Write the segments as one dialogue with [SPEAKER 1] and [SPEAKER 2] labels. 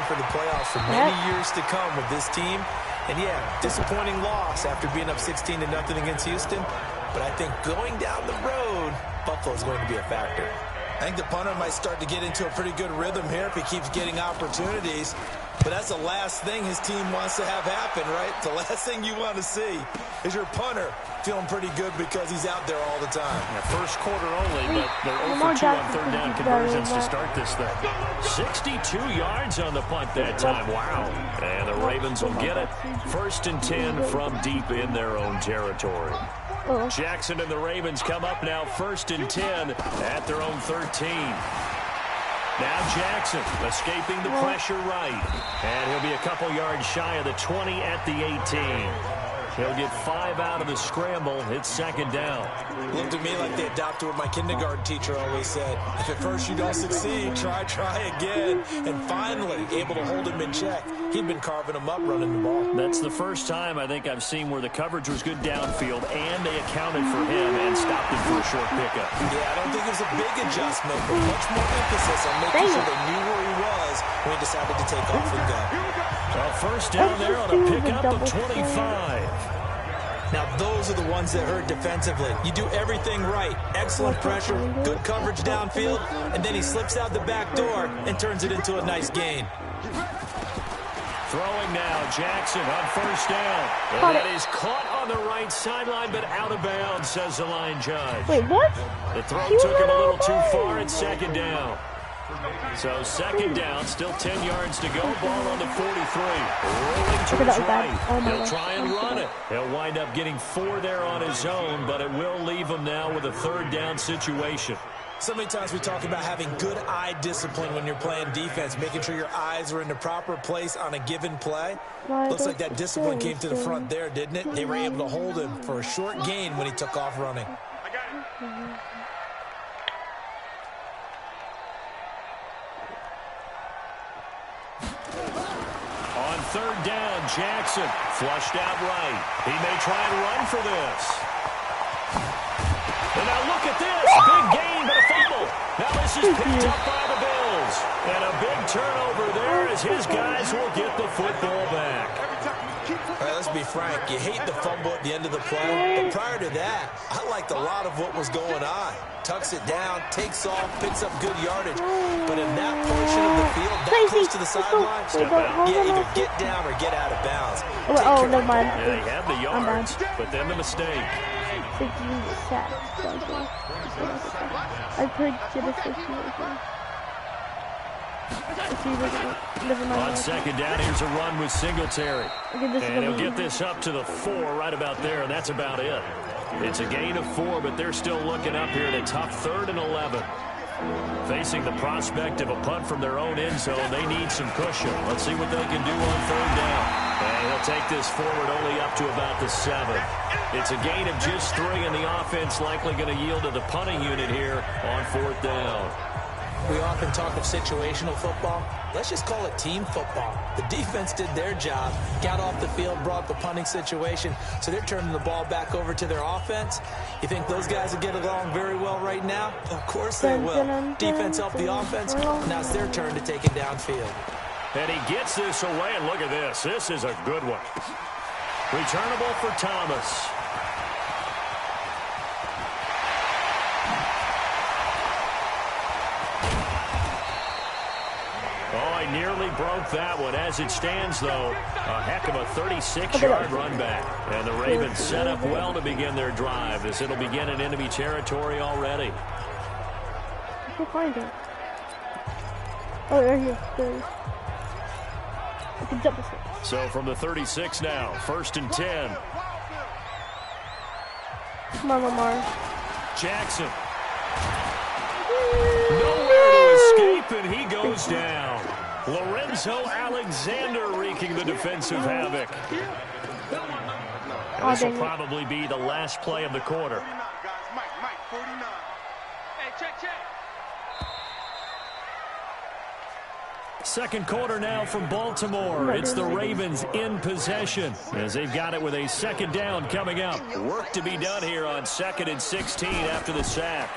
[SPEAKER 1] for the playoffs for many years to come with this team. And, yeah, disappointing loss after being up 16-0 against Houston. But I think going down the road, Buffalo's going to be a factor.
[SPEAKER 2] I think the punter might start to get into a pretty good rhythm here if he keeps getting opportunities. But that's the last thing his team wants to have happen, right? The last thing you want to see is your punter feeling pretty good because he's out there all the time.
[SPEAKER 3] Yeah, first quarter only, but they're 0 for 2 on third down conversions to start this thing. 62 yards on the punt that time. Wow. And the Ravens will get it. 1st and 10 from deep in their own territory. Jackson and the Ravens come up now 1st and 10 at their own 13. Now Jackson escaping the pressure right. And he'll be a couple yards shy of the 20 at the 18. He'll get 5 out of the scramble. It's 2nd down.
[SPEAKER 2] Looked to me like they adopted what my kindergarten teacher always said. If at first you don't succeed, try again. And finally, able to hold him in check. He'd been carving him up running the ball.
[SPEAKER 3] That's the first time I think I've seen where the coverage was good downfield and they accounted for him and stopped him for a short pickup.
[SPEAKER 2] Yeah, I don't think it was a big adjustment, but much more emphasis on making sure they knew where he was when he decided to take off and go.
[SPEAKER 3] Well, 1st down there on a pickup of 25.
[SPEAKER 1] Now, those are the ones that hurt defensively. You do everything right. Excellent pressure, good coverage downfield, and then he slips out the back door and turns it into a nice gain.
[SPEAKER 3] Throwing now, Jackson on 1st down. And that is caught on the right sideline, but out of bounds, says the line judge.
[SPEAKER 4] Wait, what?
[SPEAKER 3] The throw took him a little too far at 2nd down. So 2nd down, still 10 yards to go. Ball on the 43. Rolling to his right. He'll try and run it. He'll wind up getting 4 there on his own, but it will leave him now with a 3rd down situation.
[SPEAKER 2] So many times we talk about having good eye discipline when you're playing defense, making sure your eyes are in the proper place on a given play. Looks like that discipline came to the front there, didn't it? They were able to hold him for a short gain when he took off running.
[SPEAKER 3] On 3rd down, Jackson flushed out right. He may try and run for this. And now look at this. Big gain, but a fumble. Now this is picked up by the Bills. And a big turnover there as his guys will get the football back.
[SPEAKER 2] All right, let's be frank. You hate the fumble at the end of the play. But prior to that, I liked a lot of what was going on. Tucks it down, takes off, picks up good yardage. But in that portion of the field, that close to the sideline, either get down or get out of bounds.
[SPEAKER 4] Oh, never mind.
[SPEAKER 3] Yeah, he had the yards, but then the mistake.
[SPEAKER 4] I could get a situation.
[SPEAKER 3] On 2nd down, here's a run with Singletary. And he'll get this up to the 4 right about there, and that's about it. It's a gain of 4, but they're still looking up here at a tough 3rd and 11. Facing the prospect of a punt from their own end zone, they need some cushion. Let's see what they can do on 3rd down. And he'll take this forward only up to about the 7. It's a gain of just 3, and the offense likely going to yield to the punting unit here on 4th down.
[SPEAKER 1] We often talk of situational football. Let's just call it team football. The defense did their job, got off the field, brought the punting situation, so they're turning the ball back over to their offense. You think those guys will get along very well right now? Of course they will. Defense helped the offense. Now it's their turn to take it downfield.
[SPEAKER 3] And he gets this away, and look at this. This is a good one. Returnable for Thomas. Nearly broke that one. As it stands, though, a heck of a 36-yard run back. And the Ravens set up well to begin their drive as it'll begin in enemy territory already.
[SPEAKER 4] I can't find it. Oh, right here. There it is. I can jump this way.
[SPEAKER 3] So from the 36 now, 1st and 10.
[SPEAKER 4] Come on, Lamar.
[SPEAKER 3] Jackson. Nowhere to escape, and he goes down. Lorenzo Alexander wreaking the defensive havoc. And this will probably be the last play of the quarter. Second quarter now from Baltimore. It's the Ravens in possession as they've got it with a 2nd down coming up. Work to be done here on 2nd and 16 after the sack.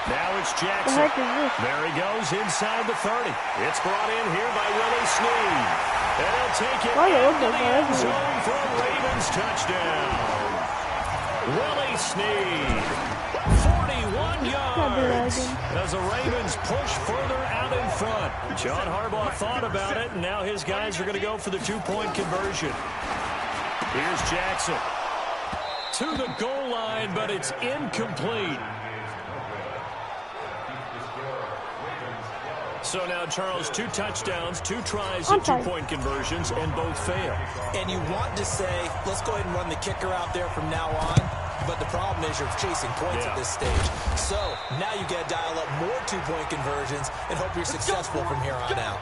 [SPEAKER 3] Now it's Jackson. There he goes inside the 30. It's brought in here by Willie Snead. And he'll take it into the end zone for a Ravens touchdown. Willie Snead, 41 yards as the Ravens push further out in front. John Harbaugh thought about it, and now his guys are going to go for the two-point conversion. Here's Jackson to the goal line, but it's incomplete. So now, Charles, 2 touchdowns, 2 tries at two-point conversions, and both fail.
[SPEAKER 2] And you want to say, let's go ahead and run the kicker out there from now on. But the problem is you're chasing points at this stage. So now you got to dial up more two-point conversions and hope you're successful from here on out.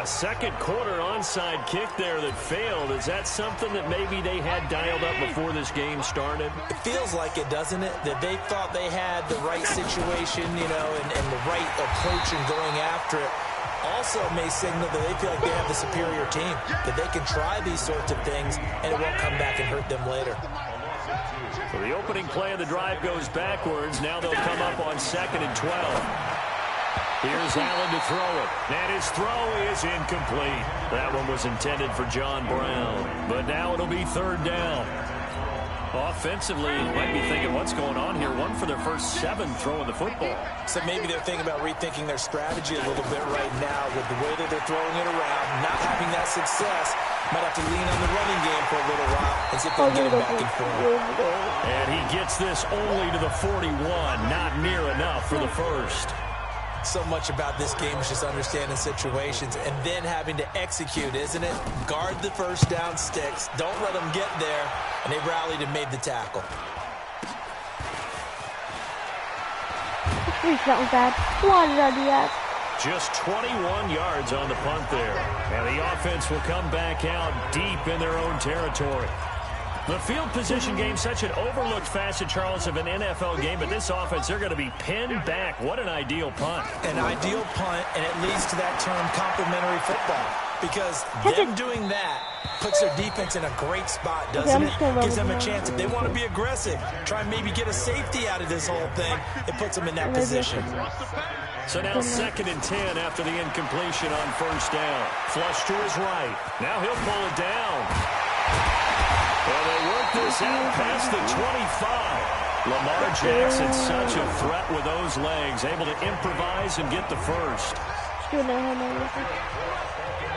[SPEAKER 3] Second quarter onside kick there that failed. Is that something that maybe they had dialed up before this game started?
[SPEAKER 2] It feels like it, doesn't it? That they thought they had the right situation, you know, and the right approach in going after it. Also may signal that they feel like they have the superior team, that they can try these sorts of things and it won't come back and hurt them later.
[SPEAKER 3] So the opening play of the drive goes backwards. Now they'll come up on 2nd and 12. Here's Allen to throw it. And his throw is incomplete. That one was intended for John Brown. But now it'll be 3rd down. Offensively, you might be thinking, what's going on here? 1 for their first 7 throwing the football.
[SPEAKER 2] So maybe they're thinking about rethinking their strategy a little bit right now with the way that they're throwing it around, not having that success. Might have to lean on the running game for a little while and see if they can get it back in form.
[SPEAKER 3] And he gets this only to the 41. Not near enough for the first.
[SPEAKER 2] So much about this game is just understanding situations and then having to execute, isn't it? Guard the first down sticks. Don't let them get there. And they rallied and made the tackle.
[SPEAKER 4] That was bad. Why did I do that?
[SPEAKER 3] Just 21 yards on the punt there. And the offense will come back out deep in their own territory. The field position game, such an overlooked facet, Charles, of an NFL game, but this offense, they're going to be pinned back. What an ideal punt.
[SPEAKER 2] An ideal punt, and it leads to that term complementary football. Because them doing that puts their defense in a great spot, doesn't it? Gives them a chance. If they want to be aggressive, try and maybe get a safety out of this whole thing, it puts them in that position.
[SPEAKER 3] So now 2nd and 10 after the incompletion on 1st down. Flush to his right. Now he'll pull it down. Well, they work this out past the 25. Lamar Jackson, such a threat with those legs, able to improvise and get the first.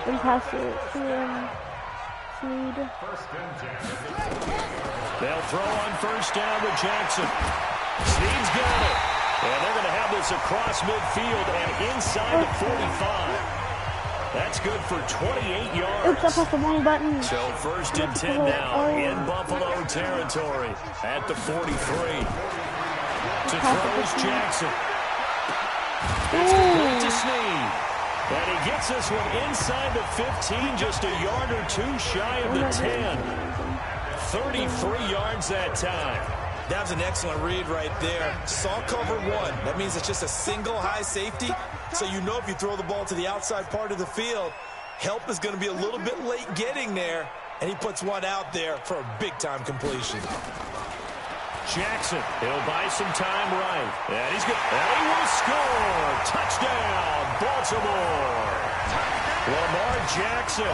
[SPEAKER 4] And pass it to Snead.
[SPEAKER 3] They'll throw on 1st down with Jackson. Snead's got it. And they're going to have this across midfield and inside the 45. That's good for 28 yards.
[SPEAKER 4] Oops, I pressed the wrong button.
[SPEAKER 3] So 1st and 10 now in Buffalo territory at the 43. To throws Jackson. It's complete to Snead. And he gets this one inside the 15, just a yard or 2 shy of the 10. 33 yards that time.
[SPEAKER 2] That was an excellent read right there. Saw cover 1. That means it's just a single high safety. So you know if you throw the ball to the outside part of the field, help is going to be a little bit late getting there. And he puts one out there for a big-time completion.
[SPEAKER 3] Jackson, he'll buy some time right. And he's good. And he will score. Touchdown, Baltimore. Lamar Jackson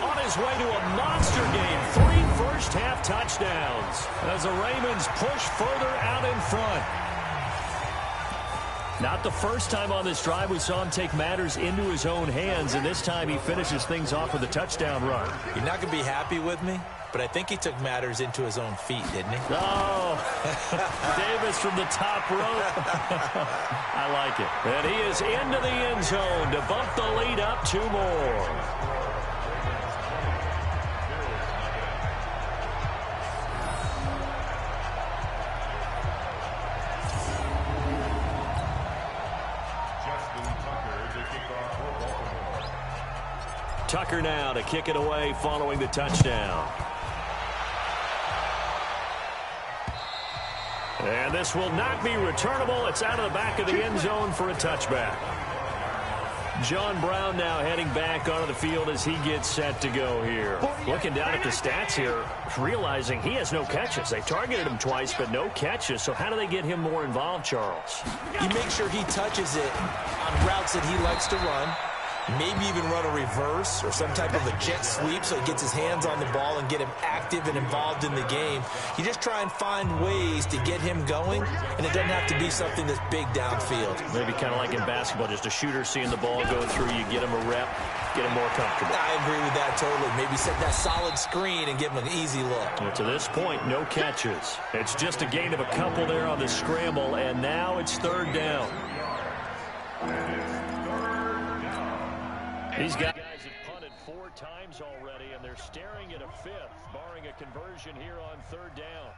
[SPEAKER 3] on his way to a monster game. 3 first-half touchdowns as the Ravens push further out in front. Not the first time on this drive we saw him take matters into his own hands, and this time he finishes things off with a touchdown run.
[SPEAKER 2] You're not going to be happy with me, but I think he took matters into his own feet, didn't he?
[SPEAKER 3] Oh, Davis from the top rope. I like it. And he is into the end zone to bump the lead up 2 more. Tucker now to kick it away following the touchdown. And this will not be returnable. It's out of the back of the end zone for a touchback. John Brown now heading back onto the field as he gets set to go here. Looking down at the stats here, realizing he has no catches. They targeted him twice, but no catches. So how do they get him more involved, Charles?
[SPEAKER 2] You make sure he touches it on routes that he likes to run. Maybe even run a reverse or some type of a jet sweep so he gets his hands on the ball and get him active and involved in the game. You just try and find ways to get him going, and it doesn't have to be something that's big downfield.
[SPEAKER 3] Maybe kind of like in basketball, just a shooter seeing the ball go through, you get him a rep, get him more comfortable.
[SPEAKER 2] I agree with that totally. Maybe set that solid screen and give him an easy look.
[SPEAKER 3] Well, to this point, no catches. It's just a gain of a couple there on the scramble, and now it's third down. These guys have punted 4 times already, and they're staring at a 5th, barring a conversion here on third down.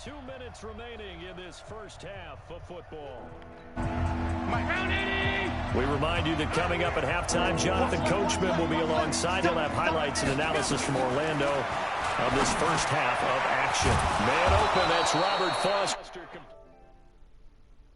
[SPEAKER 3] 2 minutes remaining in this first half of football. We remind you that coming up at halftime, Jonathan Coachman will be alongside. He'll have highlights and analysis from Orlando of this first half of action. Man open, that's Robert Foster.